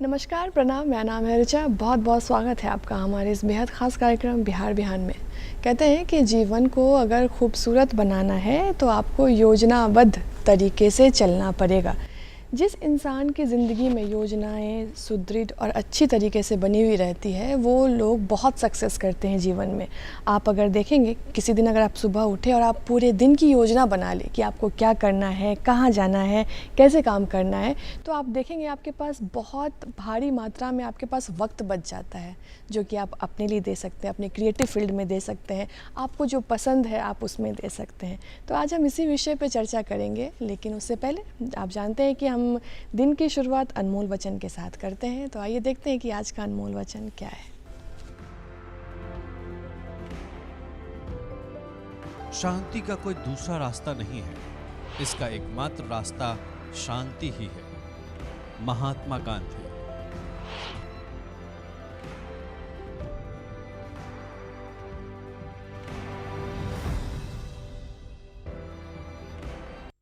नमस्कार, प्रणाम। मेरा नाम है ऋचा। बहुत बहुत स्वागत है आपका हमारे इस बेहद ख़ास कार्यक्रम बिहार बिहान में। कहते हैं कि जीवन को अगर खूबसूरत बनाना है तो आपको योजनाबद्ध तरीके से चलना पड़ेगा। जिस इंसान की ज़िंदगी में योजनाएं सुदृढ़ और अच्छी तरीके से बनी हुई रहती है वो लोग बहुत सक्सेस करते हैं जीवन में। आप अगर देखेंगे किसी दिन अगर आप सुबह उठे और आप पूरे दिन की योजना बना लें कि आपको क्या करना है, कहाँ जाना है, कैसे काम करना है, तो आप देखेंगे आपके पास बहुत भारी मात्रा में आपके पास वक्त बच जाता है, जो कि आप अपने लिए दे सकते हैं, अपने क्रिएटिव फील्ड में दे सकते हैं, आपको जो पसंद है आप उसमें दे सकते हैं। तो आज हम इसी विषय पर चर्चा करेंगे, लेकिन उससे पहले आप जानते हैं कि हम दिन की शुरुआत अनमोल वचन के साथ करते हैं। तो आइए देखते हैं कि आज का अनमोल वचन क्या है। शांति का कोई दूसरा रास्ता नहीं है, इसका एकमात्र रास्ता शांति ही है। महात्मा गांधी।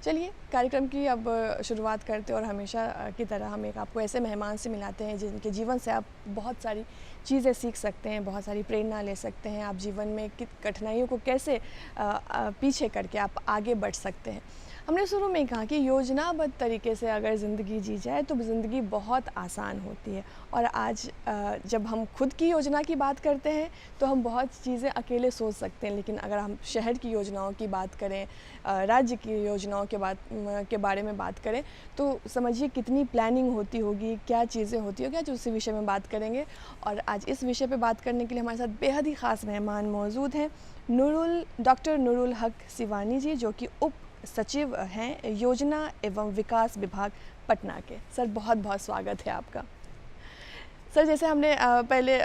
चलिए कार्यक्रम की अब शुरुआत करते हैं और हमेशा की तरह हम एक आपको ऐसे मेहमान से मिलाते हैं जिनके जीवन से आप बहुत सारी चीज़ें सीख सकते हैं, बहुत सारी प्रेरणा ले सकते हैं। आप जीवन में कठिनाइयों को कैसे पीछे करके आप आगे बढ़ सकते हैं। हमने शुरू में कहा कि योजनाबद्ध तरीके से अगर ज़िंदगी जी जाए तो ज़िंदगी बहुत आसान होती है। और आज जब हम खुद की योजना की बात करते हैं तो हम बहुत चीज़ें अकेले सोच सकते हैं, लेकिन अगर हम शहर की योजनाओं की बात करें, राज्य की योजनाओं के बारे में बात करें तो समझिए कितनी प्लानिंग होती होगी, क्या चीज़ें होती होगी। आज उसी विषय में बात करेंगे और आज इस विषय पे बात करने के लिए हमारे साथ बेहद ही ख़ास मेहमान मौजूद हैं। डॉक्टर नूरुल हक सिवानी जी, जो कि उप सचिव हैं योजना एवं विकास विभाग पटना के। सर बहुत बहुत स्वागत है आपका। सर जैसे हमने पहले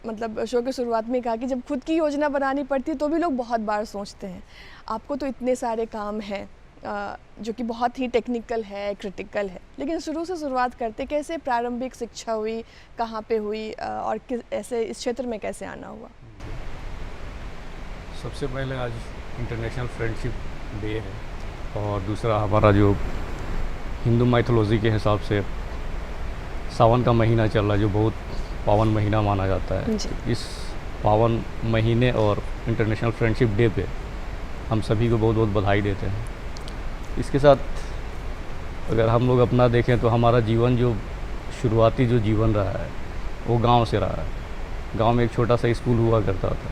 मतलब शो की शुरुआत में कहा कि जब खुद की योजना बनानी पड़ती है तो भी लोग बहुत बार सोचते हैं। आपको तो इतने सारे काम हैं जो कि बहुत ही टेक्निकल है, क्रिटिकल है, लेकिन शुरू से शुरुआत करते कैसे प्रारंभिक शिक्षा हुई, कहाँ पे हुई और ऐसे इस क्षेत्र में कैसे आना हुआ? सबसे पहले आज इंटरनेशनल फ्रेंडशिप डे है और दूसरा हमारा जो हिंदू माइथोलॉजी के हिसाब से सावन का महीना चल रहा है, जो बहुत पावन महीना माना जाता है। इस पावन महीने और इंटरनेशनल फ्रेंडशिप डे पे हम सभी को बहुत बहुत बधाई देते हैं। इसके साथ अगर हम लोग अपना देखें तो हमारा जीवन जो शुरुआती जो जीवन रहा है वो गांव से रहा है। गांव में एक छोटा सा स्कूल हुआ करता था,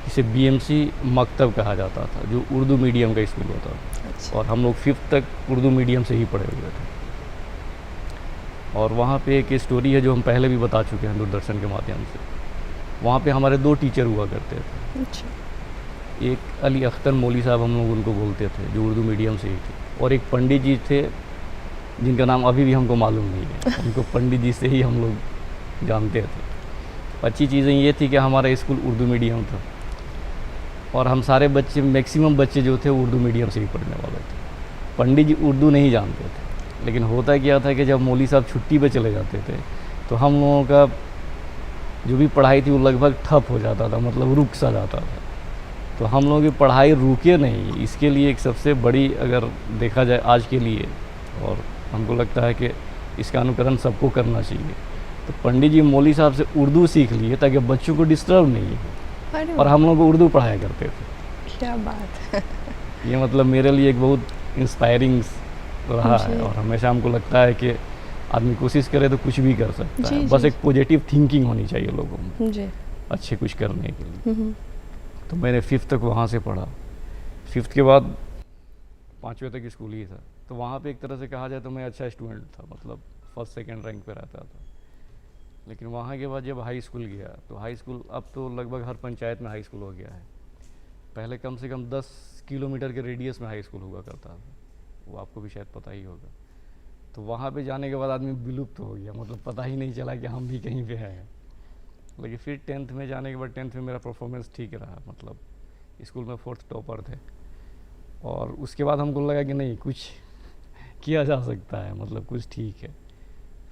इसे बीएमसी मकतब कहा जाता था, जो उर्दू मीडियम का स्कूल होता था। अच्छा। और हम लोग 5th तक उर्दू मीडियम से ही पढ़े हुए थे। और वहाँ पे एक स्टोरी है जो हम पहले भी बता चुके हैं दूरदर्शन के माध्यम से। वहाँ पे हमारे 2 टीचर हुआ करते थे। अच्छा। एक अली अख्तर मौली साहब हम लोग उनको बोलते थे, जो उर्दू मीडियम से ही थे, और एक पंडित जी थे जिनका नाम अभी भी हमको मालूम नहीं है। उनको पंडित जी से ही हम लोग जानते थे। अच्छी चीज़ें ये थी कि हमारा स्कूल उर्दू मीडियम था और हम सारे बच्चे, मैक्सिमम बच्चे जो थे उर्दू मीडियम से ही पढ़ने वाले थे। पंडित जी उर्दू नहीं जानते थे, लेकिन होता क्या था कि जब मौली साहब छुट्टी पे चले जाते थे तो हम लोगों का जो भी पढ़ाई थी वो लगभग ठप हो जाता था, मतलब रुक सा जाता था। तो हम लोगों की पढ़ाई रुके नहीं, इसके लिए एक सबसे बड़ी अगर देखा जाए आज के लिए, और हमको लगता है कि इसका अनुकरण सबको करना चाहिए, तो पंडित जी मौली साहब से उर्दू सीख लिए ताकि बच्चों को डिस्टर्ब नहीं हो, और हम लोग को उर्दू पढ़ाया करते थे। क्या बात है। ये मतलब मेरे लिए एक बहुत इंस्पायरिंग रहा है, और हमेशा हमको लगता है कि आदमी कोशिश करे तो कुछ भी कर सकता है। बस एक पॉजिटिव थिंकिंग होनी चाहिए लोगों में जी। अच्छे कुछ करने के लिए। तो मैंने 5th तक वहाँ से पढ़ा। 5th के बाद 5वीं तक स्कूल ही था। तो वहाँ पे एक तरह से कहा जाए तो मैं अच्छा स्टूडेंट था, मतलब 1st 2nd रैंक पे रहता था। लेकिन वहाँ के बाद जब हाई स्कूल गया तो हाई स्कूल, अब तो लगभग हर पंचायत में हाई स्कूल हो गया है। पहले कम से कम 10 किलोमीटर के रेडियस में हाई स्कूल हुआ करता था, वो आपको भी शायद पता ही होगा। तो वहाँ पे जाने के बाद आदमी विलुप्त हो गया, मतलब पता ही नहीं चला कि हम भी कहीं पे हैं। लेकिन फिर 10th में जाने के बाद 10th में मेरा परफॉर्मेंस ठीक रहा, मतलब स्कूल में 4th टॉपर थे। और उसके बाद हमको लगा कि नहीं, कुछ किया जा सकता है, मतलब कुछ ठीक है।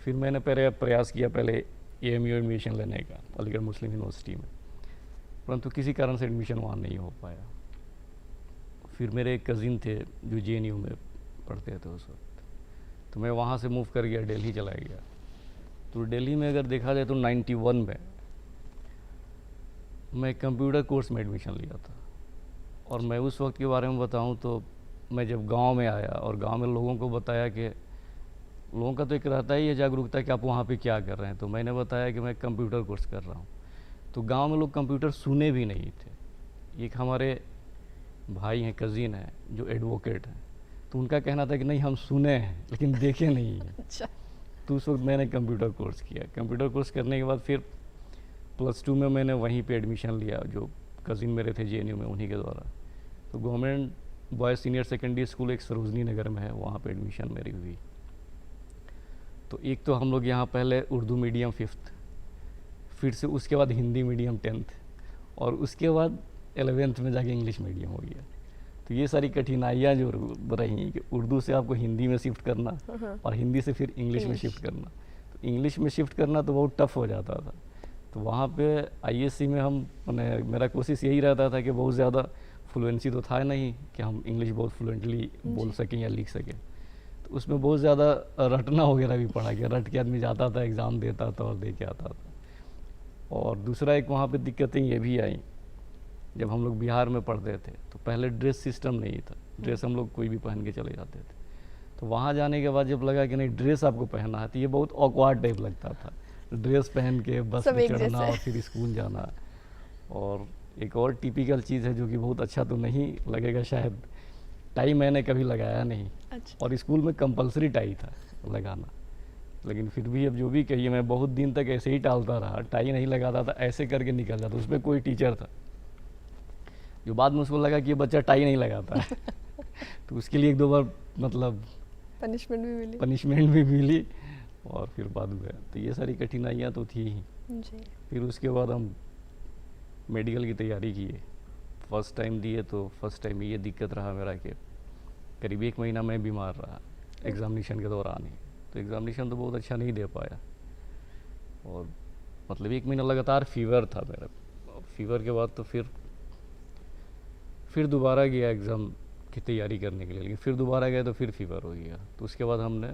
फिर मैंने प्रयास किया पहले AMU एडमिशन लेने का अलीगढ़ मुस्लिम यूनिवर्सिटी में, परंतु किसी कारण से एडमिशन वहाँ नहीं हो पाया। फिर मेरे एक कज़िन थे जो JNU में पढ़ते थे उस वक्त, तो मैं वहाँ से मूव कर गया, दिल्ली चला गया। तो दिल्ली में अगर देखा जाए तो 91 में मैं कंप्यूटर कोर्स में एडमिशन लिया था। और मैं उस वक्त के बारे में बताऊं तो मैं जब गांव में आया और गांव में लोगों को बताया कि लोगों का तो एक रहता ही है जागरूकता कि आप वहाँ पे क्या कर रहे हैं, तो मैंने बताया कि मैं कंप्यूटर कोर्स कर रहा हूँ। तो गांव में लोग कंप्यूटर सुने भी नहीं थे। एक हमारे भाई हैं, कज़िन हैं, जो एडवोकेट हैं, तो उनका कहना था कि नहीं हम सुने हैं लेकिन देखे नहीं हैं। अच्छा। तो उस वक्त मैंने कंप्यूटर कोर्स किया। कंप्यूटर कोर्स करने के बाद फिर +2 में मैंने वहीं पे एडमिशन लिया, जो कज़िन मेरे थे JNU में, उन्हीं के द्वारा। तो government boys senior secondary school एक सरोजनी नगर में है, वहाँ पे एडमिशन मेरी हुई। तो एक तो हम लोग यहाँ पहले उर्दू मीडियम 5th, फिर से उसके बाद हिंदी मीडियम 10th, और उसके बाद 11th में जाके इंग्लिश मीडियम हो गया। तो ये सारी कठिनाइयाँ जो रही कि उर्दू से आपको हिंदी में शिफ्ट करना और हिंदी से फिर इंग्लिश में शिफ्ट करना। तो इंग्लिश में शिफ्ट करना तो बहुत टफ हो जाता था। तो वहाँ पे ISC में मेरा कोशिश यही रहता था कि बहुत ज़्यादा फ्लुएंसी तो था नहीं कि हम इंग्लिश बहुत फ्लुएंटली बोल सकें या लिख सकें। तो उसमें बहुत ज़्यादा रटना वगैरह भी पड़ा कि रट के आदमी जाता था, एग्ज़ाम देता था और दे के आता था। और दूसरा एक वहाँ पे दिक्कतें ये भी आई, जब हम लोग बिहार में पढ़ते थे तो पहले ड्रेस सिस्टम नहीं था, ड्रेस हम लोग कोई भी पहन के चले जाते थे। तो वहाँ जाने के बाद जब लगा कि नहीं ड्रेस आपको पहनना है, तो ये बहुत ऑकवर्ड टाइप लगता था, ड्रेस पहन के बस में चढ़ना और फिर स्कूल जाना। और एक और टिपिकल चीज़ है जो कि बहुत अच्छा तो नहीं लगेगा शायद, टाई मैंने कभी लगाया नहीं। अच्छा। और स्कूल में कंपलसरी टाई था लगाना, लेकिन फिर भी अब जो भी कहिए मैं बहुत दिन तक ऐसे ही टालता रहा, टाई नहीं लगाता था, ऐसे करके निकल जाता। उसमें कोई टीचर था जो बाद में उसको लगा कि ये बच्चा टाई नहीं लगाता है तो उसके लिए 1-2 बार पनिशमेंट भी मिली और फिर बाद में। तो ये सारी कठिनाइयाँ तो थी ही जी। फिर उसके बाद हम मेडिकल की तैयारी किए, फर्स्ट टाइम दिए। तो फर्स्ट टाइम ये दिक्कत रहा मेरा कि करीब 1 महीना मैं बीमार रहा एग्ज़ामिनेशन के दौरान ही। तो एग्ज़ामिनेशन तो बहुत अच्छा नहीं दे पाया और 1 महीना लगातार फीवर था मेरा। फीवर के बाद तो फिर दोबारा गया एग्ज़ाम की तैयारी करने के लिए, लेकिन फिर दोबारा गया तो फिर फीवर हो गया। तो उसके बाद हमने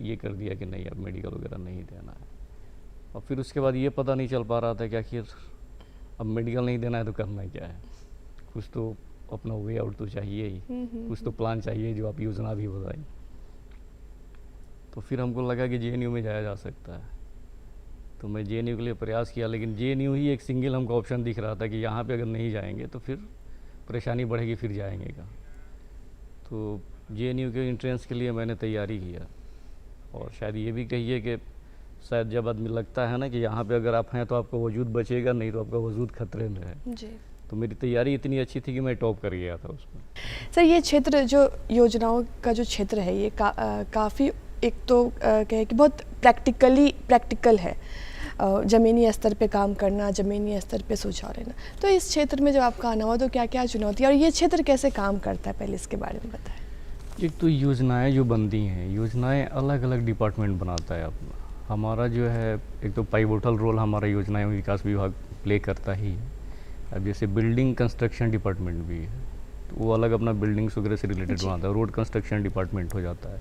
ये कर दिया कि नहीं अब मेडिकल वगैरह नहीं देना है। और फिर उसके बाद ये पता नहीं चल पा रहा था कि आखिर अब मेडिकल नहीं देना है तो करना क्या है। कुछ तो अपना वे आउट तो चाहिए ही, कुछ तो प्लान चाहिए जो आप योजना भी बताई। तो फिर हमको लगा कि JNU में जाया जा सकता है। तो मैं JNU के लिए प्रयास किया, लेकिन JNU ही एक सिंगल हमको ऑप्शन दिख रहा था कि यहाँ पे अगर नहीं जाएंगे तो फिर परेशानी बढ़ेगी, फिर जाएंगे का। तो JNU के एंट्रेंस के लिए मैंने तैयारी किया और शायद ये भी कहिए कि शायद जब आदमी लगता है ना कि यहाँ पे अगर आप हैं तो आपका वजूद बचेगा, नहीं तो आपका वजूद खतरे में है। जी। तो मेरी तैयारी इतनी अच्छी थी कि मैं टॉप कर गया था उसमें। सर ये क्षेत्र जो योजनाओं का जो क्षेत्र है ये काफ़ी एक तो कहे कि बहुत प्रैक्टिकल है, ज़मीनी स्तर पे काम करना, ज़मीनी स्तर पे सुझाव लेना। तो इस क्षेत्र में जब आपका आना हुआ तो क्या क्या चुनौती और ये क्षेत्र कैसे काम करता है, पहले इसके बारे में बताएं। एक तो योजनाएं जो बनती हैं, योजनाएं अलग अलग डिपार्टमेंट बनाता है अपना। हमारा जो है एक तो पाइवोटल रोल हमारा योजना एवं विकास विभाग प्ले करता ही है। अब जैसे बिल्डिंग कंस्ट्रक्शन डिपार्टमेंट भी है तो वो अलग अपना बिल्डिंग्स वगैरह से रिलेटेड बनाता है। रोड कंस्ट्रक्शन डिपार्टमेंट हो जाता है,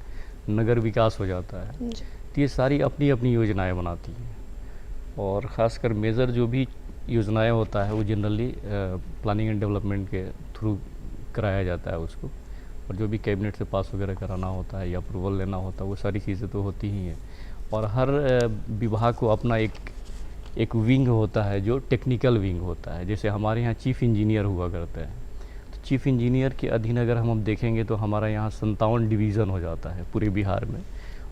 नगर विकास हो जाता है। तो ये सारी अपनी अपनी योजनाएं बनाती हैं और ख़ासकर मेजर जो भी योजनाएं होता है वो जनरली प्लानिंग एंड डेवलपमेंट के थ्रू कराया जाता है उसको। और जो भी कैबिनेट से पास वगैरह कराना होता है या अप्रूवल लेना होता है वो सारी चीज़ें तो होती ही हैं। और हर विभाग को अपना एक विंग होता है जो टेक्निकल विंग होता है। जैसे हमारे यहाँ चीफ़ इंजीनियर हुआ करते हैं, तो चीफ़ इंजीनियर के अधीन अगर हम देखेंगे तो हमारा यहाँ 57 डिवीज़न हो जाता है पूरे बिहार में।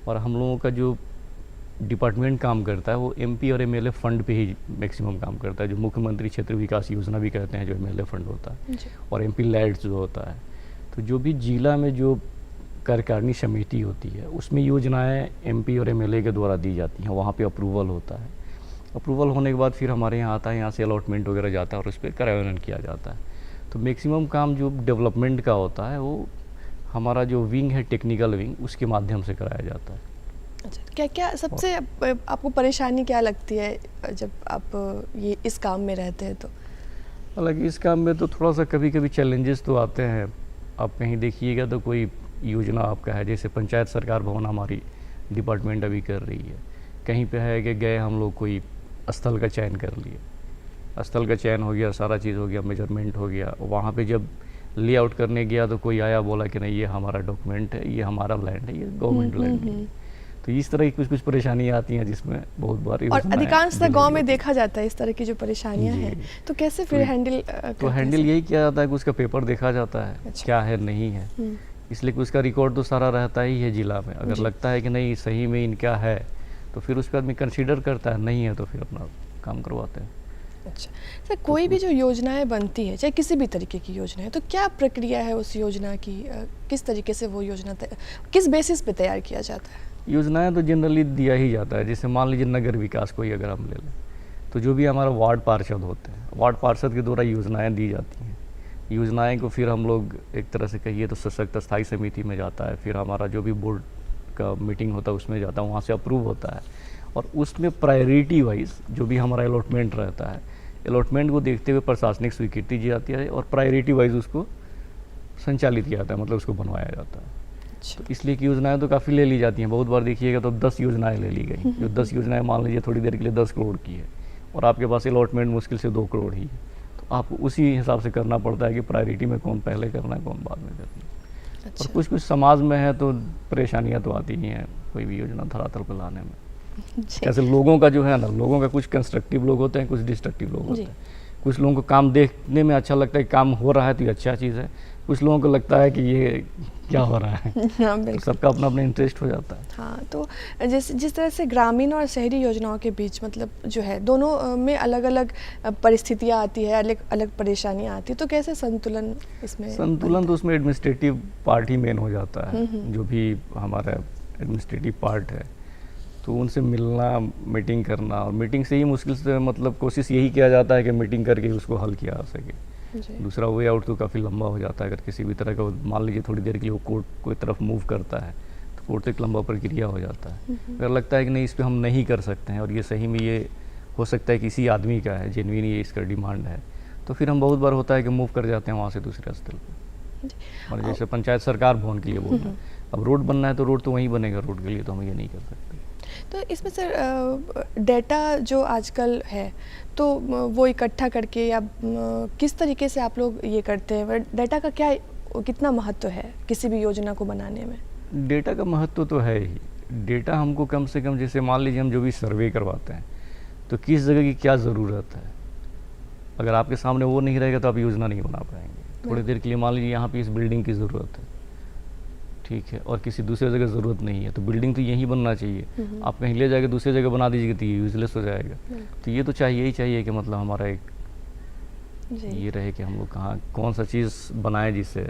और हम लोगों का जो डिपार्टमेंट काम करता है वो MP और MLA फंड पे ही मैक्सिमम काम करता है, जो मुख्यमंत्री क्षेत्र विकास योजना भी कहते हैं, जो MLA फंड होता है, और MP लैड्स जो होता है। तो जो भी जिला में जो कार्यकारिणी समिति होती है उसमें योजनाएं MP और MLA के द्वारा दी जाती हैं, वहाँ पे अप्रूवल होता है। अप्रूवल होने के बाद फिर हमारे यहाँ आता है, यहाँ से अलॉटमेंट वगैरह जाता है और उस पर कार्यान्वयन किया जाता है। तो मैक्सिमम काम जो डेवलपमेंट का होता है वो हमारा जो विंग है टेक्निकल विंग, उसके माध्यम से कराया जाता है। अच्छा, क्या क्या सबसे आपको परेशानी क्या लगती है जब आप ये इस काम में रहते हैं? तो हालांकि इस काम में तो थोड़ा सा कभी कभी चैलेंजेस तो आते हैं। आप कहीं देखिएगा तो कोई योजना आपका है, जैसे पंचायत सरकार भवन हमारी डिपार्टमेंट अभी कर रही है, कहीं पे है कि गए हम लोग कोई स्थल का चयन कर लिए, स्थल का चयन हो गया, सारा चीज़ हो गया, मेजरमेंट हो गया, वहाँ पे जब लेआउट करने गया तो कोई आया बोला कि नहीं ये हमारा डॉक्यूमेंट है, ये हमारा लैंड है, ये गवर्नमेंट लैंड है। तो इस तरह की कुछ कुछ परेशानियाँ आती हैं जिसमें बहुत बार और अधिकांशतः गांव में देखा जाता है इस तरह की जो परेशानियां जी। हैं, तो कैसे फिर हैंडल तो हैंडल यही किया जाता है कि उसका पेपर देखा जाता है, अच्छा। क्या है नहीं है, इसलिए कि उसका रिकॉर्ड तो सारा रहता ही है जिला में। अगर जी। लगता है कि नहीं सही में इनका है तो फिर उस पर आदमी कंसीडर करता है, नहीं है तो फिर अपना काम करवाते हैं। अच्छा सर, कोई भी जो योजनाएं बनती है, चाहे किसी भी तरीके की योजना है, तो क्या प्रक्रिया है उस योजना की, किस तरीके से वो योजना किस बेसिस पे तैयार किया जाता है? योजनाएं तो जनरली दिया ही जाता है। जैसे मान लीजिए नगर विकास कोई अगर हम ले लें, तो जो भी हमारा वार्ड पार्षद होते हैं, वार्ड पार्षद के द्वारा योजनाएं दी जाती हैं। योजनाएं को फिर हम लोग एक तरह से कहिए तो सशक्त स्थायी समिति में जाता है, फिर हमारा जो भी बोर्ड का मीटिंग होता है उसमें जाता है, वहाँ से अप्रूव होता है, और उसमें प्रायोरिटी वाइज जो भी हमारा अलॉटमेंट रहता है, अलॉटमेंट को देखते हुए प्रशासनिक स्वीकृति दी जाती है और प्रायोरिटी वाइज उसको संचालित किया जाता है, मतलब उसको बनवाया जाता है। अच्छा। तो इसलिए कि योजनाएं तो काफ़ी ले ली जाती हैं। बहुत बार देखिएगा तो 10 योजनाएं ले ली गई, जो 10 योजनाएं मान लीजिए थोड़ी देर के लिए 10 करोड़ की है और आपके पास अलॉटमेंट मुश्किल से 2 करोड़ ही है, तो आपको उसी हिसाब से करना पड़ता है कि प्रायोरिटी में कौन पहले करना है कौन बाद में करना है। अच्छा। और कुछ कुछ समाज में है तो परेशानियाँ तो आती ही हैं कोई भी योजना धरातल पर लाने में। जी। जैसे लोगों का जो है ना, लोगों का कुछ कंस्ट्रक्टिव लोग होते हैं, कुछ डिस्ट्रक्टिव लोग होते जी। हैं। कुछ लोगों को काम देखने में अच्छा लगता है, काम हो रहा है तो ये अच्छा चीज़ है, कुछ लोगों को लगता है कि ये क्या हो रहा है। हाँ तो बिल्कुल। सबका अपना अपना इंटरेस्ट हो जाता है। हाँ, तो जिस तरह से ग्रामीण और शहरी योजनाओं के बीच मतलब जो है दोनों में अलग अलग परिस्थितियाँ आती है, अलग अलग परेशानियाँ आती है, तो कैसे संतुलन इसमें संतुलन तो उसमें एडमिनिस्ट्रेटिव पार्ट ही मेन हो जाता है। जो भी हमारा एडमिनिस्ट्रेटिव पार्ट है तो उनसे मिलना, मीटिंग करना, और मीटिंग से ही मुश्किल से मतलब कोशिश यही किया जाता है कि मीटिंग करके उसको हल किया जा सके। जी। दूसरा वे आउट तो काफ़ी लंबा हो जाता है। अगर किसी भी तरह का मान लीजिए थोड़ी देर के लिए वो कोर्ट की तरफ मूव करता है तो कोर्ट तक लंबा प्रक्रिया हो जाता है। अगर लगता है कि नहीं इस पर हम नहीं कर सकते हैं और ये सही में ये हो सकता है किसी आदमी का है, जेन्युइन ये इसका डिमांड है, तो फिर हम बहुत बार होता है कि मूव कर जाते हैं वहाँ से दूसरे स्थल पर। और जैसे पंचायत सरकार भवन के लिए बोल रहे हैं, अब रोड बनना है तो रोड तो वहीं बनेगा, रोड के लिए तो हम ये नहीं कर सकते। तो इसमें सर डेटा जो आजकल है तो वो इकट्ठा करके या किस तरीके से आप लोग ये करते हैं, डेटा का क्या कितना महत्व है किसी भी योजना को बनाने में? डेटा का महत्व तो है ही। डेटा हमको कम से कम, जैसे मान लीजिए हम जो भी सर्वे करवाते हैं तो किस जगह की क्या ज़रूरत है, अगर आपके सामने वो नहीं रहेगा तो आप योजना नहीं बना पाएंगे। थोड़ी देर के लिए मान लीजिए यहाँ पे इस बिल्डिंग की ज़रूरत है, ठीक है, और किसी दूसरे जगह ज़रूरत नहीं है, तो बिल्डिंग तो यहीं बनना चाहिए। आप कहीं ले जाके दूसरी जगह बना दीजिएगा तो ये यूजलेस हो जाएगा। तो ये तो चाहिए ही चाहिए कि मतलब हमारा एक ये रहे कि हम लोग कहाँ कौन सा चीज़ बनाएं जिससे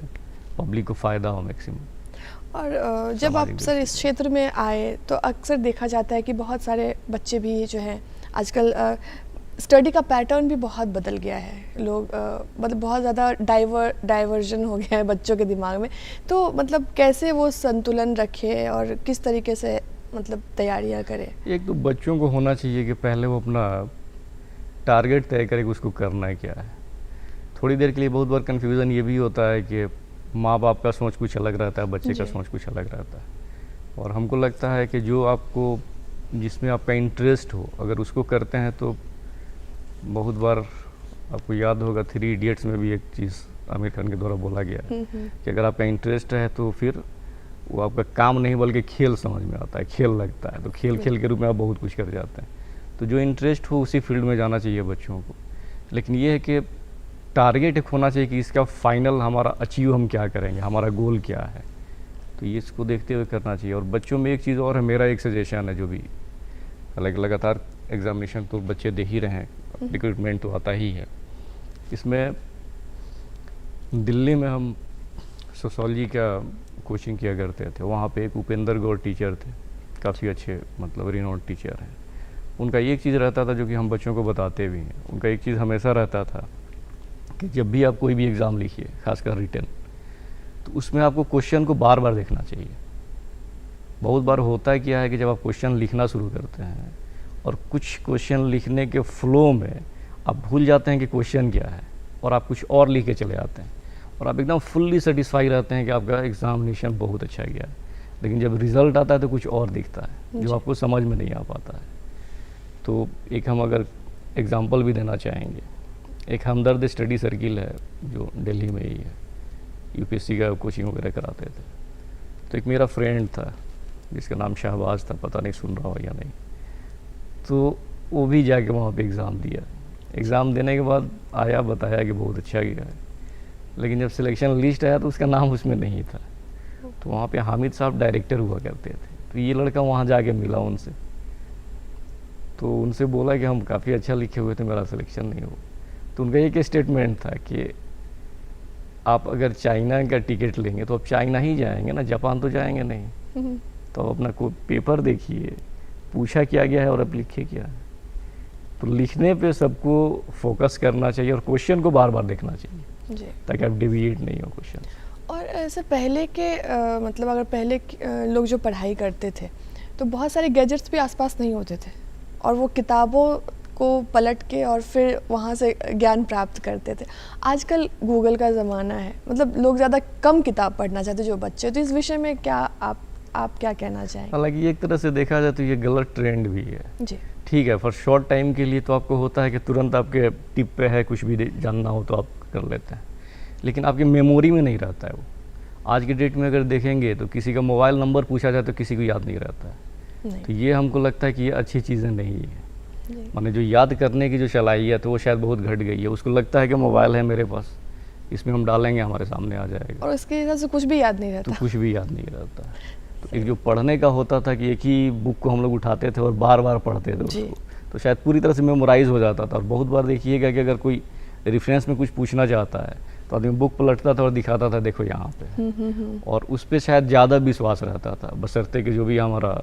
पब्लिक को फ़ायदा हो मैक्सिमम। और जब आप सर इस क्षेत्र में आए तो अक्सर देखा जाता है कि बहुत सारे बच्चे भी जो हैं आजकल स्टडी का पैटर्न भी बहुत बदल गया है। लोग मतलब बहुत ज़्यादा डाइवर्जन हो गया है बच्चों के दिमाग में, तो मतलब कैसे वो संतुलन रखे और किस तरीके से मतलब तैयारियां करें? एक तो बच्चों को होना चाहिए कि पहले वो अपना टारगेट तय करे कि उसको करना है क्या है। थोड़ी देर के लिए बहुत बार कन्फ्यूज़न ये भी होता है कि माँ बाप का सोच कुछ अलग रहता है, बच्चे का सोच कुछ अलग रहता है, और हमको लगता है कि जो आपको जिसमें आपका इंटरेस्ट हो अगर उसको करते हैं तो बहुत बार आपको याद होगा 3 इडियट्स में भी एक चीज़ आमिर खान के द्वारा बोला गया है कि अगर आपका इंटरेस्ट है तो फिर वो आपका काम नहीं बल्कि खेल समझ में आता है, खेल लगता है, तो खेल के रूप में आप बहुत कुछ कर जाते हैं। तो जो इंटरेस्ट हो उसी फील्ड में जाना चाहिए बच्चों को। लेकिन ये है कि टारगेट एक होना चाहिए कि इसका फाइनल हमारा अचीव हम क्या करेंगे, हमारा गोल क्या है, तो ये इसको देखते हुए करना चाहिए। और बच्चों में एक चीज़ और है, मेरा एक सजेशन है, जो भी लगातार एग्जामिनेशन तो बच्चे दे ही रहे हैं, रिक्रूटमेंट तो आता ही है। इसमें दिल्ली में हम सोशोलॉजी का कोचिंग किया करते थे, वहाँ पे एक उपेंद्र गौर टीचर थे, काफ़ी अच्छे मतलब रिनोन्ड टीचर हैं। उनका एक चीज़ रहता था जो कि हम बच्चों को बताते भी हैं, उनका एक चीज़ हमेशा रहता था कि जब भी आप कोई भी एग्ज़ाम लिखिए, खासकर रिटन, तो उसमें आपको क्वेश्चन को बार बार देखना चाहिए। बहुत बार होता है क्या है कि जब आप क्वेश्चन लिखना शुरू करते हैं और कुछ क्वेश्चन लिखने के फ्लो में आप भूल जाते हैं कि क्वेश्चन क्या है और आप कुछ और लिख के चले आते हैं और आप एकदम फुल्ली सेटिस्फाई रहते हैं कि आपका एग्ज़ामिनेशन बहुत अच्छा गया है। लेकिन जब रिज़ल्ट आता है तो कुछ और दिखता है जी। जो आपको समझ में नहीं आ पाता है। तो एक हम अगर एग्जांपल भी देना चाहेंगे, एक हमदर्द स्टडी सर्किल है जो दिल्ली में ही है, यूपीएससी का कोचिंग वगैरह कराते थे। तो एक मेरा फ्रेंड था जिसका नाम शहबाज था, पता नहीं सुन रहा हो या नहीं। तो वो भी जाके वहाँ पे एग्ज़ाम दिया। एग्ज़ाम देने के बाद आया, बताया कि बहुत अच्छा गया है, लेकिन जब सिलेक्शन लिस्ट आया तो उसका नाम उसमें नहीं था। तो वहाँ पे हामिद साहब डायरेक्टर हुआ करते थे। तो ये लड़का वहाँ जाके मिला उनसे, तो उनसे बोला कि हम काफ़ी अच्छा लिखे हुए थे, मेरा सिलेक्शन नहीं हुआ। तो उनका एक स्टेटमेंट था कि आप अगर चाइना का टिकट लेंगे तो आप चाइना ही जाएंगे ना, जापान तो जाएंगे नहीं। तो आप अपना कोई पेपर देखिए, पूछा क्या गया है और आप लिखे क्या है। तो लिखने पे सबको फोकस करना चाहिए और क्वेश्चन को बार बार देखना चाहिए जी। ताकि आप डिविएट नहीं हो क्वेश्चन। और ऐसे पहले के मतलब अगर पहले लोग जो पढ़ाई करते थे तो बहुत सारे गैजेट्स भी आसपास नहीं होते थे और वो किताबों को पलट के और फिर वहाँ से ज्ञान प्राप्त करते थे। आजकल गूगल का ज़माना है, मतलब लोग ज़्यादा कम किताब पढ़ना चाहते जो बच्चे। तो इस विषय में क्या आप क्या कहना चाहेंगे? हालांकि एक तरह से देखा जाए तो ये गलत ट्रेंड भी है। जी। ठीक है, फॉर शॉर्ट टाइम के लिए तो आपको होता है कि तुरंत आपके टिप पे है, कुछ भी जानना हो तो आप कर लेते हैं, लेकिन आपकी मेमोरी में नहीं रहता है वो। आज की डेट में अगर देखेंगे तो किसी का मोबाइल नंबर पूछा जाए तो किसी को याद नहीं रहता है। नहीं। तो ये हमको लगता है कि ये अच्छी चीज़ें नहीं है। जी। माने जो याद करने की जो सलाहियत है वो शायद बहुत घट गई है। उसको लगता है कि मोबाइल है मेरे पास, इसमें हम डालेंगे हमारे सामने आ जाएगा, और उसके हिसाब से कुछ भी याद नहीं तो रहता। कुछ भी याद नहीं रहता। तो एक जो पढ़ने का होता था कि एक ही बुक को हम लोग उठाते थे और बार बार पढ़ते थे जी। उसको, तो शायद पूरी तरह से मेमोराइज हो जाता था। और बहुत बार देखिएगा कि अगर कोई रेफरेंस में कुछ पूछना चाहता है तो आदमी बुक पलटता था और दिखाता था देखो यहाँ पे, और उस पर शायद ज़्यादा विश्वास रहता था, बशर्ते कि जो भी हमारा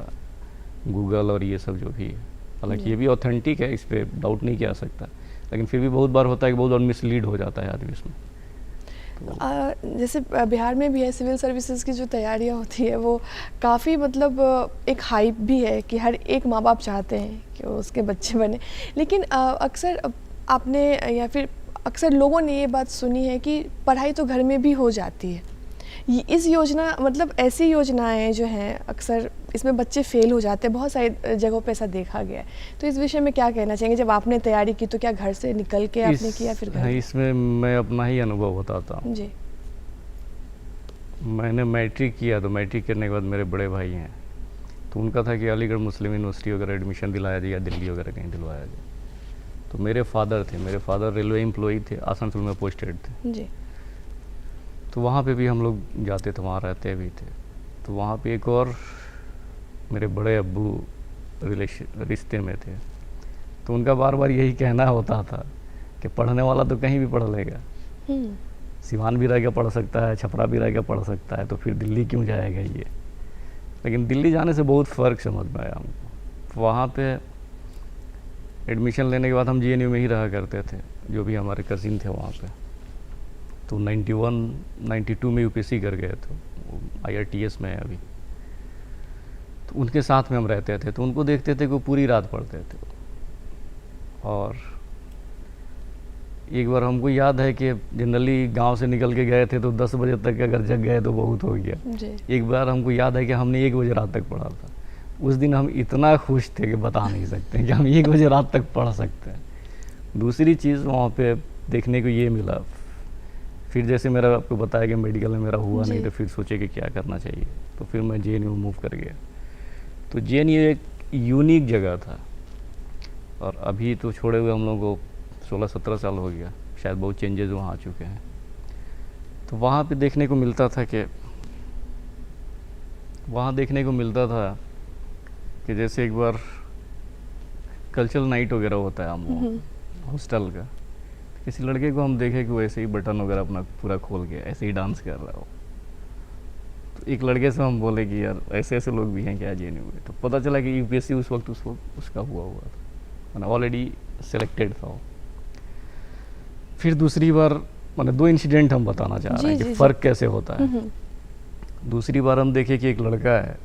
गूगल और ये सब जो भी है, हालांकि ये भी ऑथेंटिक है, इस पर डाउट नहीं किया सकता, लेकिन फिर भी बहुत बार होता है कि बहुत बार मिसलीड हो जाता है आदमी इसमें। जैसे बिहार में भी है, सिविल सर्विसेज की जो तैयारियां होती है वो काफ़ी मतलब एक हाइप भी है कि हर एक माँ बाप चाहते हैं कि उसके बच्चे बने। लेकिन अक्सर आपने या फिर अक्सर लोगों ने ये बात सुनी है कि पढ़ाई तो घर में भी हो जाती है। इस योजना मतलब ऐसी योजनाएं जो हैं अक्सर इसमें बच्चे फेल हो जाते हैं, बहुत सारी जगहों पे ऐसा देखा गया है। तो इस विषय में क्या कहना चाहेंगे? जब आपने तैयारी की तो क्या घर से निकल के आपने किया फिर घर? इसमें मैं अपना ही अनुभव बताता हूँ। जी। मैंने मैट्रिक किया, तो मैट्रिक करने के बाद मेरे बड़े भाई हैं, तो उनका था कि अलीगढ़ मुस्लिम यूनिवर्सिटी वगैरह एडमिशन दिलाया जाए या दिल्ली वगैरह कहीं दिलवाया जाए। तो मेरे फादर रेलवे एम्प्लॉई थे, आसनसोल में पोस्टेड थे। जी। तो वहाँ पे भी हम लोग जाते थे, वहाँ रहते भी थे। तो वहाँ पे एक और मेरे बड़े अब्बू रिश्ते में थे, तो उनका बार बार यही कहना होता था कि पढ़ने वाला तो कहीं भी पढ़ लेगा, सिवान भी रह के पढ़ सकता है, छपरा भी रह के पढ़ सकता है, तो फिर दिल्ली क्यों जाएगा ये। लेकिन दिल्ली जाने से बहुत फ़र्क समझ में आया हमको। वहाँ पे एडमिशन लेने के बाद हम JNU में ही रहा करते थे, जो भी हमारे कज़िन थे वहाँ पे। तो 91-92 में UPSC कर गए थे, IRTS में है अभी। तो उनके साथ में हम रहते थे, तो उनको देखते थे कि वो पूरी रात पढ़ते थे। और एक बार हमको याद है कि जनरली गांव से निकल के गए थे तो 10 बजे तक अगर जग गए तो बहुत हो गया। जी। एक बार हमको याद है कि हमने 1 बजे रात तक पढ़ा था। उस दिन हम इतना खुश थे कि बता नहीं सकते कि हम 1 बजे रात तक पढ़ सकते हैं। दूसरी चीज़ वहाँ पे देखने को ये मिला, फिर जैसे मेरा आपको बताया कि मेडिकल में मेरा हुआ नहीं, तो फिर सोचे कि क्या करना चाहिए, तो फिर मैं JNU में मूव कर गया। तो JNU एक यूनिक जगह था, और अभी तो छोड़े हुए हम लोगों को 16-17 साल हो गया, शायद बहुत चेंजेस वहाँ आ चुके हैं। तो वहाँ पे देखने को मिलता था कि जैसे एक बार कल्चरल नाइट वगैरह होता है हम हॉस्टल का, किसी लड़के को हम देखे कि वो ऐसे ही बटन वगैरह अपना पूरा खोल के ऐसे ही डांस कर रहा हो। तो एक लड़के से हम बोले कि यार ऐसे ऐसे लोग भी हैं क्या JNU में। तो पता चला कि UPSC उस वक्त उसका हुआ था, मैंने ऑलरेडी सिलेक्टेड था वो। फिर दूसरी बार मैंने 2 इंसिडेंट हम बताना चाह रहे हैं कि फ़र्क कैसे होता है। दूसरी बार हम देखे कि एक लड़का है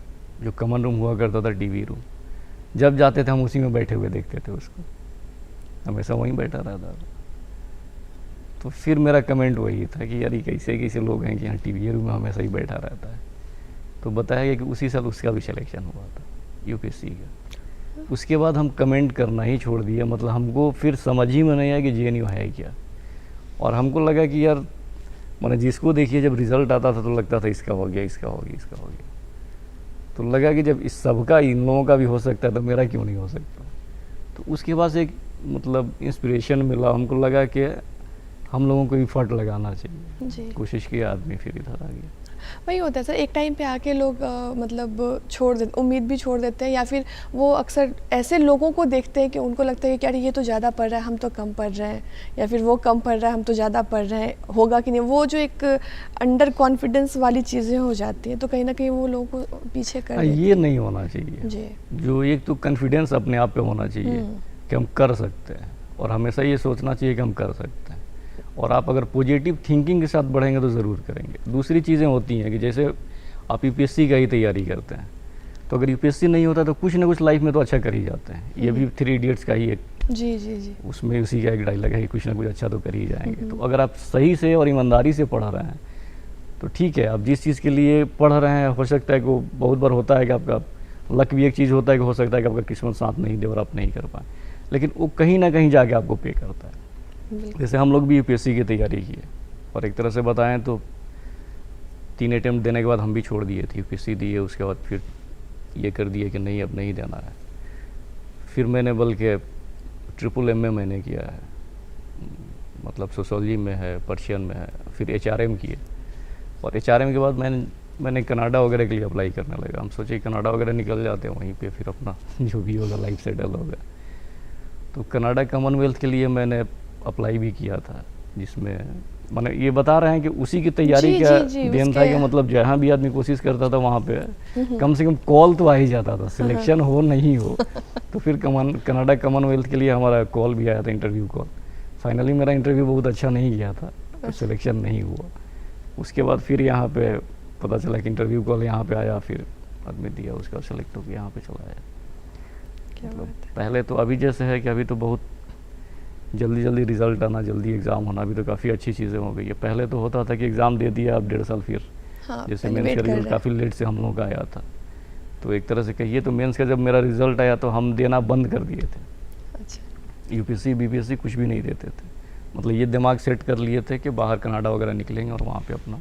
जो कॉमन रूम हुआ करता था, TV रूम, जब जाते थे हम उसी में बैठे हुए देखते थे उसको, हमेशा वहीं बैठा रहता था। तो फिर मेरा कमेंट वही था कि यार ये कैसे कैसे लोग हैं कि यहाँ TV रूम में हमेशा ही बैठा रहता है। तो बताया गया कि उसी साल उसका भी सिलेक्शन हुआ था यूपीएससी का। उसके बाद हम कमेंट करना ही छोड़ दिया, मतलब हमको फिर समझ ही में नहीं आया कि जेएनयू है क्या। और हमको लगा कि यार मैंने जिसको देखिए जब रिज़ल्ट आता था तो लगता था इसका हो गया, इसका हो गया, इसका हो गया। तो लगा कि जब इस सबका इन लोगों का भी हो सकता है तो मेरा क्यों नहीं हो सकता। तो उसके बाद से एक मतलब इंस्पिरेशन मिला, हमको लगा कि हम लोगों को एफर्ट लगाना चाहिए। जी। कोशिश किया, आदमी फिर इधर आ गया। वही होता है सर, एक टाइम पे आके लोग मतलब छोड़ देते, उम्मीद भी छोड़ देते हैं, या फिर वो अक्सर ऐसे लोगों को देखते हैं कि उनको लगता है कि यार ये तो ज़्यादा पढ़ रहा है, हम तो कम पढ़ रहे हैं, या फिर वो कम पढ़ रहा है, हम तो ज़्यादा पढ़ रहे हैं, होगा कि नहीं। वो जो एक अंडर कॉन्फिडेंस वाली चीज़ें हो जाती हैं, तो कहीं ना कहीं वो लोगों को पीछे कर देती ये नहीं होना चाहिए हैं। जी। जो एक तो कॉन्फिडेंस अपने आप पे होना चाहिए कि हम कर सकते हैं, और हमेशा ये सोचना चाहिए कि हम कर सकते हैं। और आप अगर पॉजिटिव थिंकिंग के साथ बढ़ेंगे तो ज़रूर करेंगे। दूसरी चीज़ें होती हैं कि जैसे आप यूपीएससी का ही तैयारी करते हैं, तो अगर यूपीएससी नहीं होता तो कुछ ना कुछ लाइफ में तो अच्छा कर ही जाते हैं। ये भी 3 इडियट्स का ही एक, जी जी जी, उसमें उसी का एक डायलॉग है कि कुछ ना कुछ अच्छा तो कर ही जाएंगे। तो अगर आप सही से और ईमानदारी से पढ़ रहे हैं तो ठीक है। आप जिस चीज़ के लिए पढ़ रहे हैं, हो सकता है कि वो बहुत बार होता है कि आपका लक भी एक चीज़ होता है कि हो सकता है कि आपका किस्मत साथ नहीं दे और आप नहीं कर पाए, लेकिन वो कहीं ना कहीं जाके आपको पे करता है। जैसे हम लोग भी यूपीएससी की तैयारी की है, और एक तरह से बताएं तो 3 अटेम्प्ट देने के बाद हम भी छोड़ दिए थे, यूपीएससी दिए, उसके बाद फिर ये कर दिए कि नहीं अब नहीं देना है। फिर मैंने बल्कि ट्रिपल एमए मैंने किया है, मतलब सोशोलॉजी में है, पर्शियन में है, फिर एचआरएम किए। और एचआरएम के बाद मैंने कनाडा वगैरह के लिए अप्लाई करने लगा। हम सोचे कनाडा वगैरह निकल जाते हैं, वहीं पे फिर अपना जो भी होगा लाइफ सेटल होगा। तो कनाडा कॉमनवेल्थ के लिए मैंने अप्लाई भी किया था, जिसमें मैंने ये बता रहे हैं कि उसी की तैयारी का देन था कि मतलब जहाँ भी आदमी कोशिश करता था वहाँ पे कम से कम कॉल तो आ ही जाता था, सिलेक्शन हो नहीं हो। तो फिर कनाडा कॉमनवेल्थ के लिए हमारा कॉल भी आया था, इंटरव्यू कॉल। फाइनली मेरा इंटरव्यू बहुत अच्छा नहीं गया था, तो सिलेक्शन नहीं हुआ। उसके बाद फिर यहाँ पे पता चला कि इंटरव्यू कॉल यहाँ पे आया, फिर आदमी दिया, उसका सेलेक्ट होकर यहाँ पे चला आया। मतलब पहले तो अभी जैसे है कि अभी तो बहुत जल्दी जल्दी रिजल्ट आना, जल्दी एग्ज़ाम होना, अभी तो काफ़ी अच्छी चीज़ें हो गई है। पहले तो होता था कि एग्ज़ाम दे दिया, अब 1.5 साल फिर जैसे मेंस का रिजल्ट काफ़ी लेट से हम लोगों का आया था। तो एक तरह से कहिए तो मेंस का जब मेरा रिजल्ट आया तो हम देना बंद कर दिए थे। अच्छा। यूपीएससी बीपीएससी कुछ भी नहीं देते थे। मतलब ये दिमाग सेट कर लिए थे कि बाहर कनाडा वगैरह निकलेंगे और वहाँ पे अपना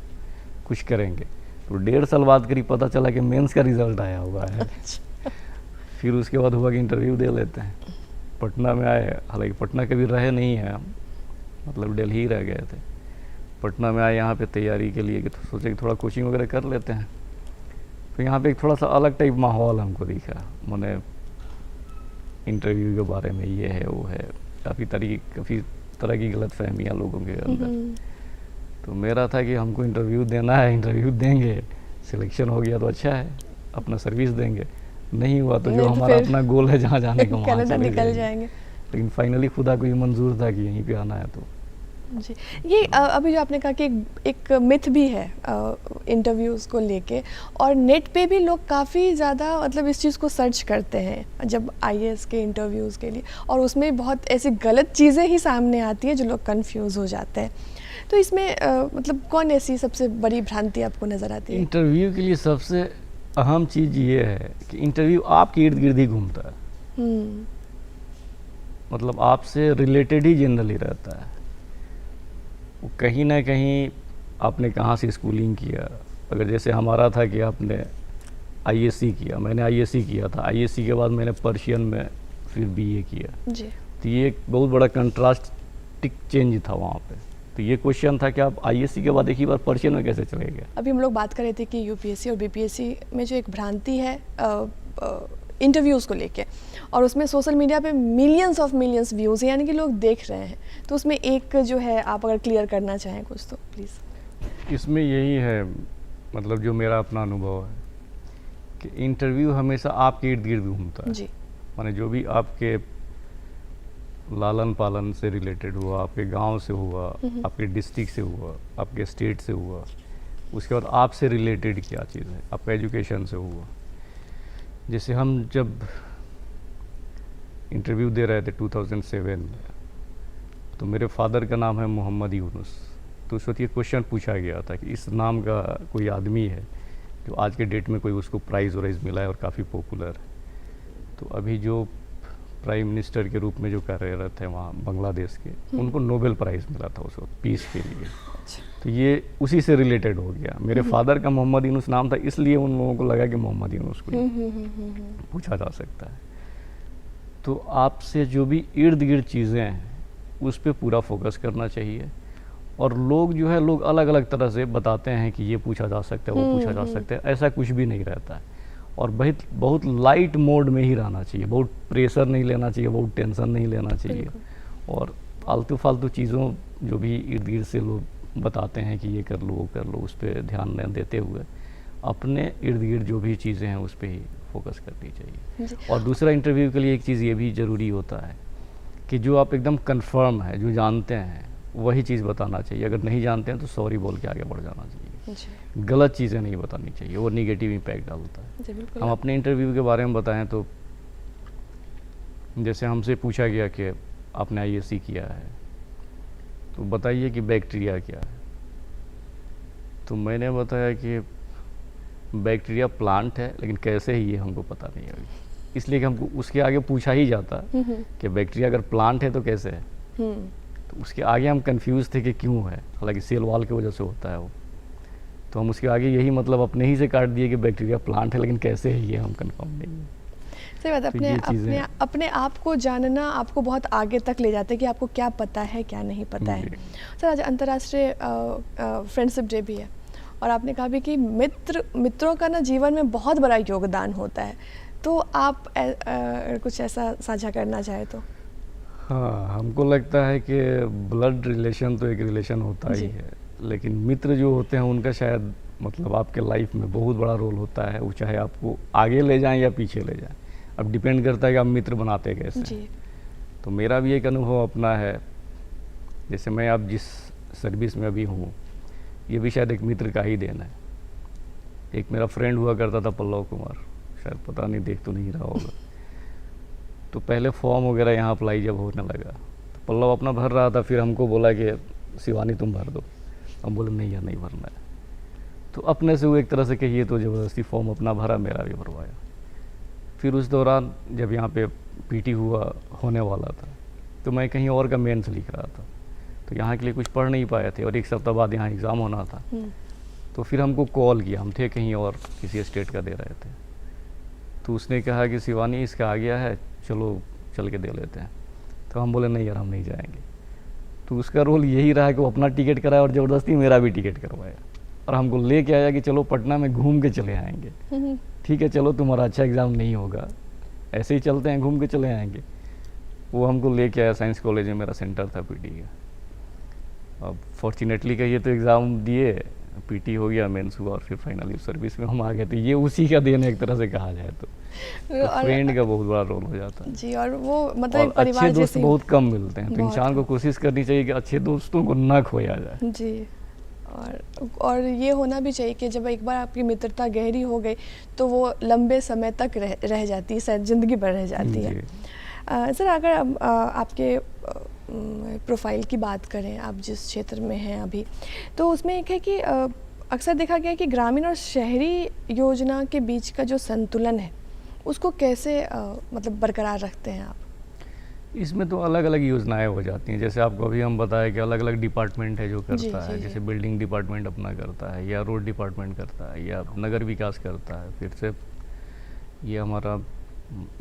कुछ करेंगे। तो 1.5 साल बाद करीब पता चला कि मेंस का रिजल्ट आया हुआ है। फिर उसके बाद हुआ कि इंटरव्यू दे लेते हैं। पटना में आए, हालांकि पटना कभी रहे नहीं हैं हम, मतलब दिल्ली ही रह गए थे। पटना में आए यहाँ पे तैयारी के लिए कि तो सोचे कि थोड़ा कोचिंग वगैरह कर लेते हैं। तो यहाँ पे एक थोड़ा सा अलग टाइप माहौल हमको दिखा। मैंने इंटरव्यू के बारे में ये है वो है, काफ़ी तरह की गलत फहमियाँ लोगों के अंदर। तो मेरा था कि हमको इंटरव्यू देना है, इंटरव्यू देंगे, सिलेक्शन हो गया तो अच्छा है, अपना सर्विस देंगे, नहीं हुआ तो जो हमारा अपना गोल है जहाँ जाने का वहाँ चले निकल जाएंगे। लेकिन फाइनली खुदा को ये मंजूर था कि यहीं पे आना है। तो जी, ये अभी जो आपने कहा कि एक मिथ भी है इंटरव्यूज़ को लेके, और नेट पे भी लोग काफ़ी ज़्यादा मतलब इस चीज़ को सर्च करते हैं जब आईएएस के इंटरव्यूज़ के लिए, और उसमें बहुत ऐसी गलत चीज़ें ही सामने आती हैं जो लोग कंफ्यूज हो जाते हैं। तो इसमें मतलब कौन ऐसी सबसे बड़ी भ्रांति आपको नज़र आती है? इंटरव्यू के लिए सबसे अहम चीज़ ये है कि इंटरव्यू आपके इर्द गिर्द ही घूमता है। मतलब आपसे रिलेटेड ही जनरली रहता है। वो कहीं ना कहीं आपने कहाँ से स्कूलिंग किया, अगर जैसे हमारा था कि आपने आईएससी किया, मैंने आईएससी किया था, आईएससी के बाद मैंने पर्शियन में फिर बीए किया जी। तो ये एक बहुत बड़ा कंट्रास्टिक चेंज था वहाँ पे। तो ये क्वेश्चन था कि आप आईएससी के बाद एक ही बार पर्शियन में कैसे चले गए। अभी हम लोग बात कर रहे थे कि यूपीएससी और बीपीएससी में जो एक भ्रांति है इंटरव्यूज़ को लेके, और उसमें सोशल मीडिया पे मिलियंस व्यूज़ हैं, यानी कि लोग देख रहे हैं। तो उसमें एक जो है आप अगर क्लियर करना चाहें कुछ तो प्लीज़। इसमें यही है, मतलब जो मेरा अपना अनुभव है कि इंटरव्यू हमेशा आपके इर्द गिर्द घूमता है जी। माने जो भी आपके लालन पालन से रिलेटेड हुआ, आपके गांव से हुआ, आपके डिस्ट्रिक्ट से हुआ, आपके स्टेट से हुआ, उसके बाद आपसे रिलेटेड क्या चीज़ है, आपका एजुकेशन से हुआ। जैसे हम जब इंटरव्यू दे रहे थे 2007 में, तो मेरे फादर का नाम है मोहम्मद यूनुस। तो उस वक्त ये क्वेश्चन पूछा गया था कि इस नाम का कोई आदमी है जो आज के डेट में कोई उसको प्राइज़ वाइज मिला है और काफ़ी पॉपुलर है। तो अभी जो प्राइम मिनिस्टर के रूप में जो कार्यरत है वहाँ बांग्लादेश के, उनको नोबेल प्राइज़ मिला था उस वक्त पीस के लिए। तो ये उसी से रिलेटेड हो गया। मेरे फादर का मोहम्मद यूनुस नाम था, इसलिए उन लोगों को लगा कि मोहम्मद यूनुस को पूछा जा सकता है। तो आपसे जो भी इर्द गिर्द चीज़ें हैं उस पर पूरा फोकस करना चाहिए। और लोग जो है, लोग अलग अलग तरह से बताते हैं कि ये पूछा जा सकता है, वो पूछा जा सकता है, ऐसा कुछ भी नहीं रहता है। और बहुत लाइट मोड में ही रहना चाहिए, बहुत प्रेशर नहीं लेना चाहिए, बहुत टेंशन नहीं लेना चाहिए। और आलतू फालतू चीज़ों जो भी इर्द गिर्द से लोग बताते हैं कि ये कर लो वो कर लो, उस पर ध्यान न देते हुए अपने इर्द गिर्द जो भी चीज़ें हैं उस पर ही फोकस करनी चाहिए। और दूसरा, इंटरव्यू के लिए एक चीज़ ये भी ज़रूरी होता है कि जो आप एकदम कंफर्म है, जो जानते हैं, वही चीज़ बताना चाहिए। अगर नहीं जानते हैं तो सॉरी बोल के आगे बढ़ जाना चाहिए। गलत चीज़ें नहीं बतानी चाहिए, वो निगेटिव इम्पैक्ट डालता है। हम अपने इंटरव्यू के बारे में बताएं तो जैसे हमसे पूछा गया कि आपने ISc किया है तो बताइए कि बैक्टीरिया क्या है। तो मैंने बताया कि बैक्टीरिया प्लांट है, लेकिन कैसे है ये हमको पता नहीं है अभी। इसलिए कि हमको उसके आगे पूछा ही जाता कि बैक्टीरिया अगर प्लांट है तो कैसे है। तो उसके आगे हम कंफ्यूज थे कि क्यों है, हालांकि सेल वॉल की वजह से होता है वो। तो हम उसके आगे यही मतलब अपने ही से काट दिए कि बैक्टीरिया प्लांट है, लेकिन कैसे है ये हम कंफर्म नहीं है। सही बात। अपने आप को जानना आपको बहुत आगे तक ले जाता है कि आपको क्या पता है क्या नहीं पता है। सर, आज अंतर्राष्ट्रीय फ्रेंडशिप डे भी है और आपने कहा भी कि मित्रों का ना जीवन में बहुत बड़ा योगदान होता है। तो आप कुछ ऐसा साझा करना चाहे तो? हाँ, हमको लगता है कि ब्लड रिलेशन तो एक रिलेशन होता ही है, लेकिन मित्र जो होते हैं उनका शायद मतलब आपके लाइफ में बहुत बड़ा रोल होता है। वो चाहे आपको आगे ले जाएं या पीछे ले जाएं, अब डिपेंड करता है कि आप मित्र बनाते कैसे हैं। तो मेरा भी एक अनुभव अपना है, जैसे मैं अब जिस सर्विस में अभी हूँ, ये भी शायद एक मित्र का ही देन है। एक मेरा फ्रेंड हुआ करता था पल्लव कुमार, शायद पता नहीं, देख तो नहीं रहा होगा। तो पहले फॉर्म वगैरह यहाँ अप्लाई जब होने लगा तो पल्लव अपना भर रहा था, फिर हमको बोला कि शिवानी तुम भर दो। हम बोले नहीं यार, नहीं भरना है। तो अपने से वो एक तरह से कहिए तो ज़बरदस्ती फॉर्म अपना भरा, मेरा भी भरवाया। फिर उस दौरान जब यहाँ पे PT होने वाला था तो मैं कहीं और का मेंस लिख रहा था, तो यहाँ के लिए कुछ पढ़ नहीं पाए थे और एक सप्ताह बाद यहाँ एग्ज़ाम होना था। तो फिर हमको कॉल किया, हम थे कहीं और किसी स्टेट का दे रहे थे। तो उसने कहा कि शिवानी इसका आ गया है, चलो चल के दे लेते हैं। तो हम बोले नहीं यार, हम नहीं जाएंगे। तो उसका रोल यही रहा कि वो अपना टिकट कराया और ज़बरदस्ती मेरा भी टिकट करवाया और हमको लेके आया कि चलो पटना में घूम के चले आएंगे। ठीक है, चलो तुम्हारा अच्छा एग्ज़ाम नहीं होगा, ऐसे ही चलते हैं, घूम के चले आएंगे। वो हमको लेके आया, साइंस कॉलेज में मेरा सेंटर था PT का। अब फॉर्चुनेटली कहिए तो एग्ज़ाम दिए, PT हो गया, मेंस हुआ और फिर फाइनली सर्विस में हम आ गए। तो ये उसी का देन एक तरह से कहा जाए तो फ्रेंड का बहुत बड़ा रोल हो जाता है जी। और वो मतलब और परिवार अच्छे दोस्त जैसे बहुत कम मिलते हैं, तो इंसान को कोशिश करनी चाहिए कि अच्छे दोस्तों को ना खोया जाए जी। और ये होना भी चाहिए कि जब एक बार आपकी मित्रता गहरी हो गई तो वो लंबे समय तक रह जाती है, शायद ज़िंदगी भर रह जाती है। सर, अगर आपके प्रोफाइल की बात करें, आप जिस क्षेत्र में हैं अभी, तो उसमें एक है कि अक्सर देखा गया है कि ग्रामीण और शहरी योजना के बीच का जो संतुलन है उसको कैसे मतलब बरकरार रखते हैं आप? इसमें तो अलग अलग योजनाएं हो जाती हैं। जैसे आपको अभी हम बताएं कि अलग अलग डिपार्टमेंट है जो करता है। जैसे बिल्डिंग डिपार्टमेंट अपना करता है, या रोड डिपार्टमेंट करता है, या नगर विकास करता है, फिर से ये हमारा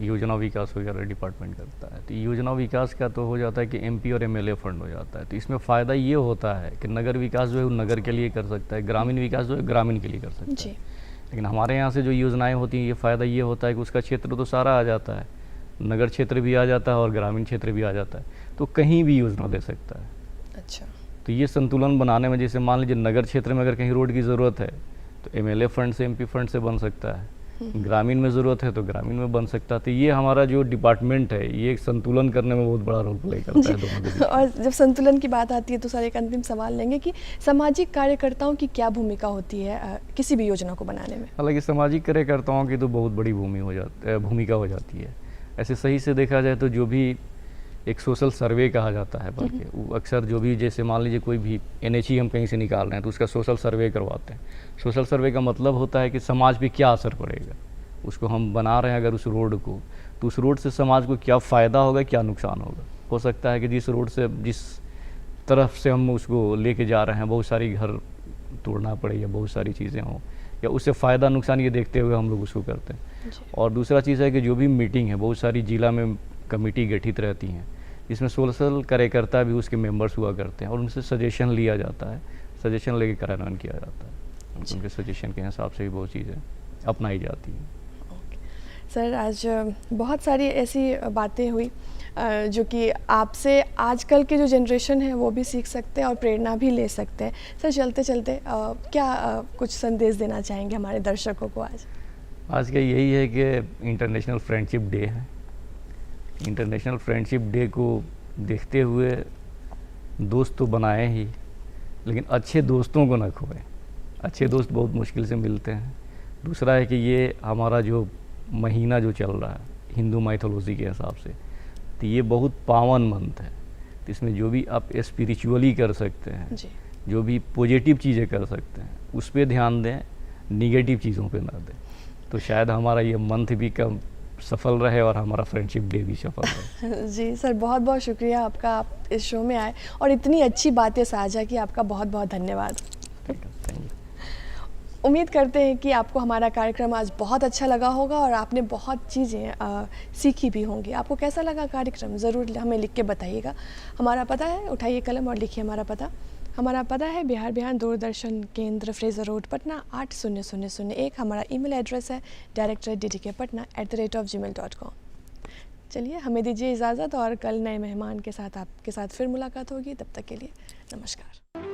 योजना विकास वगैरह डिपार्टमेंट करता है। तो योजना विकास का तो हो जाता है कि MP और MLA फंड हो जाता है। तो इसमें फ़ायदा ये होता है कि नगर विकास जो है वो नगर के लिए कर सकता है, ग्रामीण विकास जो है ग्रामीण के लिए कर सकता है। लेकिन हमारे यहाँ से जो योजनाएं होती हैं, ये फ़ायदा ये होता है कि उसका क्षेत्र तो सारा आ जाता है, नगर क्षेत्र भी आ जाता है और ग्रामीण क्षेत्र भी आ जाता है, तो कहीं भी योजना दे सकता है। अच्छा। तो ये संतुलन बनाने में, जैसे मान लीजिए नगर क्षेत्र में अगर कहीं रोड की ज़रूरत है तो MLA फंड से, MP फंड से बन सकता है, ग्रामीण में ज़रूरत है तो ग्रामीण में बन सकता है। तो ये हमारा जो डिपार्टमेंट है ये एक संतुलन करने में बहुत बड़ा रोल प्ले करता है दोनों के बीच। और जब संतुलन की बात आती है तो सर एक अंतिम सवाल लेंगे कि सामाजिक कार्यकर्ताओं की क्या भूमिका होती है किसी भी योजना को बनाने में? हालांकि सामाजिक कार्यकर्ताओं की तो बहुत बड़ी भूमिका हो जाती है। ऐसे सही से देखा जाए तो जो भी एक सोशल सर्वे कहा जाता है, बल्कि वो अक्सर जो भी, जैसे मान लीजिए कोई भी NHE हम कहीं से निकाल रहे हैं तो उसका सोशल सर्वे करवाते हैं। सोशल सर्वे का मतलब होता है कि समाज पे क्या असर पड़ेगा, उसको हम बना रहे हैं अगर उस रोड को, तो उस रोड से समाज को क्या फ़ायदा होगा, क्या नुकसान होगा। हो सकता है कि जिस रोड से, जिस तरफ से हम उसको लेके जा रहे हैं, बहुत सारी घर तोड़ना पड़े या बहुत सारी चीज़ें हों, या उससे फ़ायदा नुकसान ये देखते हुए हम लोग उसको करते हैं। और दूसरा चीज़ है कि जो भी मीटिंग है, बहुत सारी जिला में कमेटी गठित रहती हैं, जिसमें सोशल कार्यकर्ता भी उसके मेंबर्स हुआ करते हैं और उनसे सजेशन लिया जाता है, सजेशन लेके कार्यान्वयन किया जाता है। उनके सजेशन के हिसाब से भी बहुत चीज़ें अपनाई जाती हैं। सर, आज बहुत सारी ऐसी बातें हुई जो कि आपसे आजकल के जो जनरेशन है वो भी सीख सकते हैं और प्रेरणा भी ले सकते हैं। सर, चलते चलते क्या कुछ संदेश देना चाहेंगे हमारे दर्शकों को आज? आज का यही है कि इंटरनेशनल फ्रेंडशिप डे है। इंटरनेशनल फ्रेंडशिप डे को देखते हुए दोस्त तो बनाए ही, लेकिन अच्छे दोस्तों को ना खोएं। अच्छे दोस्त बहुत मुश्किल से मिलते हैं। दूसरा है कि ये हमारा जो महीना जो चल रहा है हिंदू माइथोलॉजी के हिसाब से, तो ये बहुत पावन मंथ है। तो इसमें जो भी आप स्पिरिचुअली कर सकते हैं जी। जो भी पॉजिटिव चीज़ें कर सकते हैं उस पर ध्यान दें, निगेटिव चीज़ों पे ना दें। तो शायद हमारा ये मंथ भी कम सफल रहे और हमारा फ्रेंडशिप डे भी सफल रहे। जी सर, बहुत बहुत शुक्रिया आपका, आप इस शो में आए और इतनी अच्छी बातें साझा की। आपका बहुत बहुत धन्यवाद। Thank you. उम्मीद करते हैं कि आपको हमारा कार्यक्रम आज बहुत अच्छा लगा होगा और आपने बहुत चीज़ें सीखी भी होंगी। आपको कैसा लगा कार्यक्रम, ज़रूर हमें लिख के बताइएगा। हमारा पता है, उठाइए कलम और लिखिए हमारा पता। हमारा पता है बिहार बिहान दूरदर्शन केंद्र, फ्रेजर रोड, पटना 80001। हमारा ईमेल एड्रेस है director@ddkpatna@gmail.com। चलिए, हमें दीजिए इजाज़त और कल नए मेहमान के साथ आपके साथ फिर मुलाकात होगी। तब तक के लिए नमस्कार।